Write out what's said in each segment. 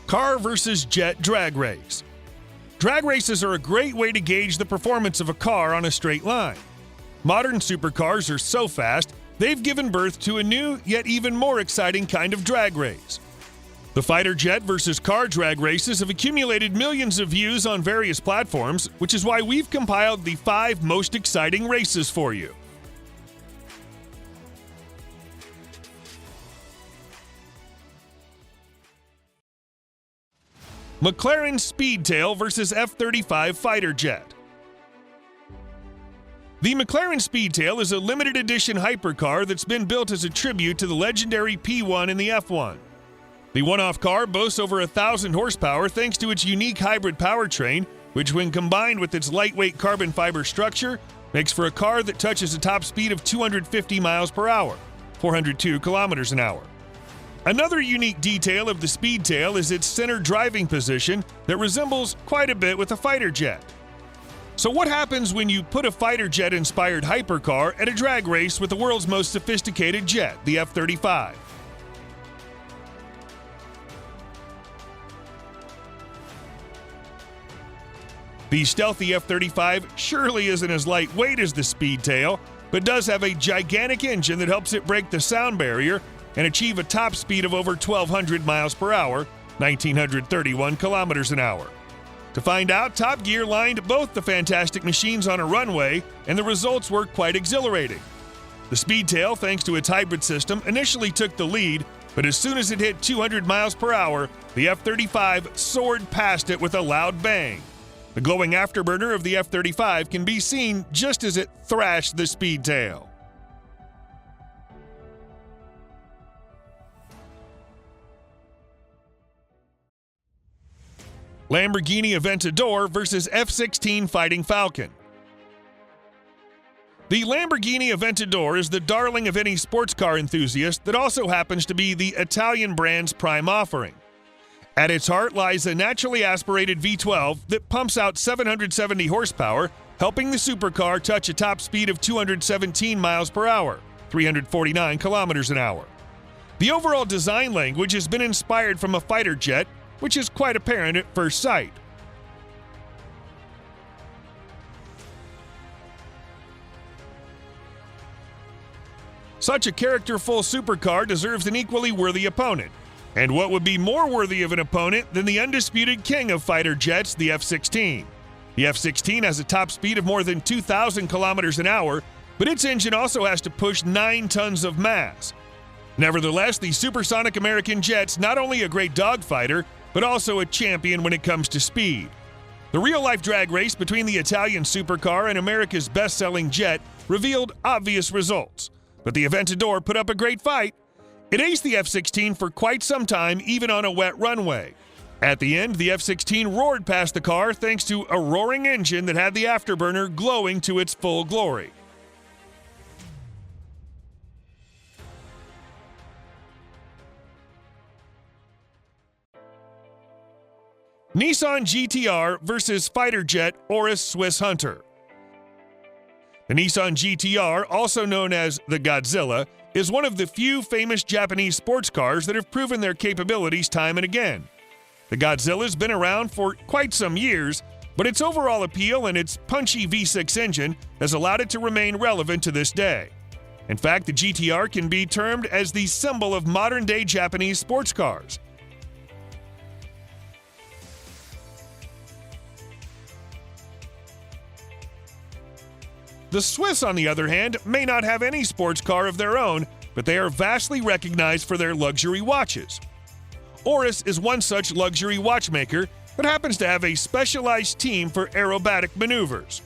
Car versus jet drag race. Drag races are a great way to gauge the performance of a car on a straight line. Modern supercars are so fast, they've given birth to a new, yet even more exciting kind of drag race. The fighter jet versus car drag races have accumulated millions of views on various platforms, which is why we've compiled the 5 most exciting races for you. McLaren Speedtail versus F-35 fighter jet. The McLaren Speedtail is a limited edition hypercar that's been built as a tribute to the legendary P1 in the F1. The one-off car boasts over 1,000 horsepower thanks to its unique hybrid powertrain, which when combined with its lightweight carbon fiber structure, makes for a car that touches a top speed of 250 miles per hour, 402 kilometers an hour. Another unique detail of the Speedtail is its center driving position that resembles quite a bit with a fighter jet. So what happens when you put a fighter jet-inspired hypercar at a drag race with the world's most sophisticated jet, the F-35? The stealthy F-35 surely isn't as lightweight as the Speedtail, but does have a gigantic engine that helps it break the sound barrier and achieve a top speed of over 1,200 miles per hour, 1,931 kilometers an hour. To find out, Top Gear lined both the fantastic machines on a runway, and the results were quite exhilarating. The Speedtail, thanks to its hybrid system, initially took the lead, but as soon as it hit 200 miles per hour, the F-35 soared past it with a loud bang. The glowing afterburner of the F-35 can be seen just as it thrashed the Speedtail. Lamborghini Aventador versus F-16 fighting Falcon. The Lamborghini Aventador is the darling of any sports car enthusiast that also happens to be the Italian brand's prime offering. At its heart lies a naturally aspirated V12 that pumps out 770 horsepower, helping the supercar touch a top speed of 217 miles per hour, 349 kilometers an hour. The overall design language has been inspired from a fighter jet, which is quite apparent at first sight. Such a characterful supercar deserves an equally worthy opponent. And what would be more worthy of an opponent than the undisputed king of fighter jets, the F-16? The F-16 has a top speed of more than 2,000 kilometers an hour, but its engine also has to push 9 tons of mass. Nevertheless, the supersonic American jet's not only a great dogfighter, but also a champion when it comes to speed. The real-life drag race between the Italian supercar and America's best-selling jet revealed obvious results, but the Aventador put up a great fight. It aced the F-16 for quite some time, even on a wet runway. At the end, the F-16 roared past the car thanks to a roaring engine that had the afterburner glowing to its full glory. Nissan GTR versus fighter jet Oris Swiss Hunter. The Nissan GTR, also known as the Godzilla, is one of the few famous Japanese sports cars that have proven their capabilities time and again. The Godzilla's been around for quite some years, but its overall appeal and its punchy V6 engine has allowed it to remain relevant to this day. In fact, the GTR can be termed as the symbol of modern-day Japanese sports cars. The Swiss, on the other hand, may not have any sports car of their own, but they are vastly recognized for their luxury watches. Oris is one such luxury watchmaker, but happens to have a specialized team for aerobatic maneuvers.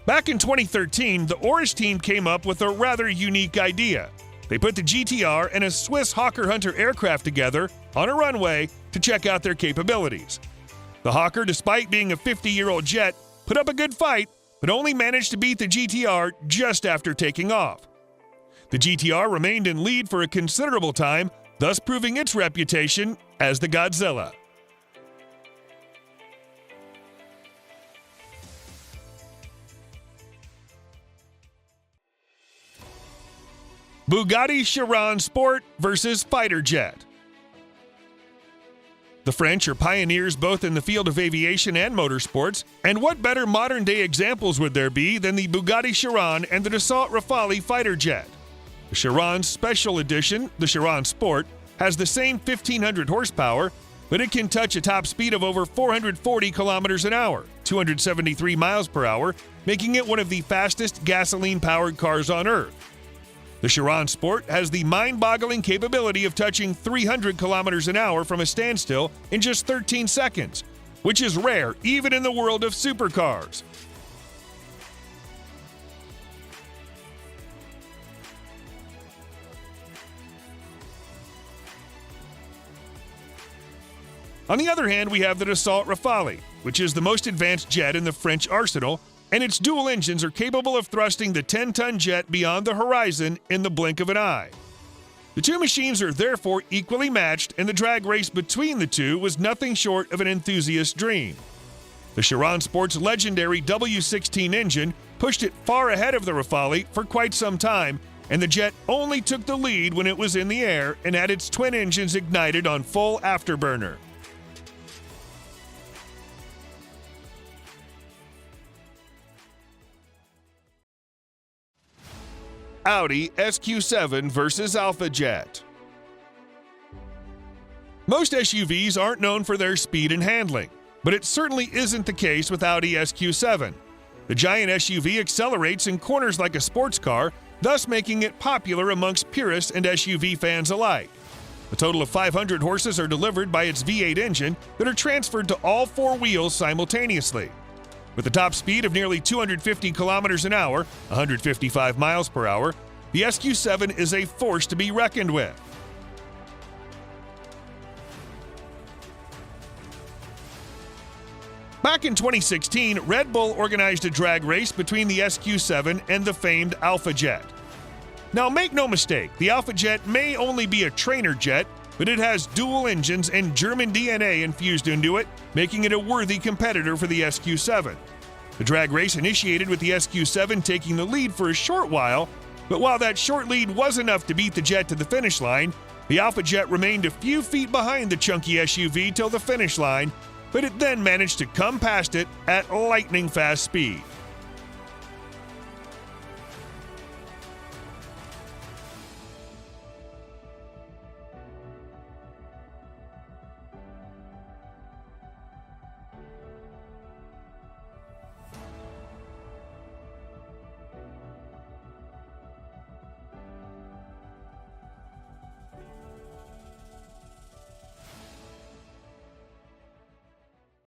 Back in 2013, the Oris team came up with a rather unique idea. They put the GTR and a Swiss Hawker Hunter aircraft together on a runway to check out their capabilities. The Hawker, despite being a 50-year-old jet, put up a good fight, but only managed to beat the GTR just after taking off. The GTR remained in lead for a considerable time, thus proving its reputation as the Godzilla. Bugatti Chiron Sport versus fighter jet. The French are pioneers both in the field of aviation and motorsports, and what better modern-day examples would there be than the Bugatti Chiron and the Dassault Rafale fighter jet? The Chiron's special edition, the Chiron Sport, has the same 1,500 horsepower, but it can touch a top speed of over 440 kilometers an hour, 273 miles per hour, making it one of the fastest gasoline-powered cars on Earth. The Chiron Sport has the mind-boggling capability of touching 300 kilometers an hour from a standstill in just 13 seconds, which is rare even in the world of supercars. On the other hand, we have the Dassault Rafale, which is the most advanced jet in the French arsenal, and its dual engines are capable of thrusting the 10-ton jet beyond the horizon in the blink of an eye. The two machines are therefore equally matched, and the drag race between the two was nothing short of an enthusiast's dream. The Chiron Sport's legendary W16 engine pushed it far ahead of the Rafale for quite some time, and the jet only took the lead when it was in the air and had its twin engines ignited on full afterburner. Audi SQ7 versus Alpha Jet. Most SUVs aren't known for their speed and handling, but it certainly isn't the case with Audi SQ7. The giant SUV accelerates in corners like a sports car, thus making it popular amongst purists and SUV fans alike. A total of 500 horses are delivered by its V8 engine that are transferred to all four wheels simultaneously. With a top speed of nearly 250 kilometers an hour, 155 miles per hour, the SQ7 is a force to be reckoned with. Back in 2016, Red Bull organized a drag race between the SQ7 and the famed Alpha Jet. Now, make no mistake, the Alpha Jet may only be a trainer jet, but it has dual engines and German DNA infused into it, making it a worthy competitor for the SQ7. The drag race initiated with the SQ7 taking the lead for a short while, but while that short lead was enough to beat the jet to the finish line, the Alpha Jet remained a few feet behind the chunky SUV till the finish line, but it then managed to come past it at lightning-fast speed.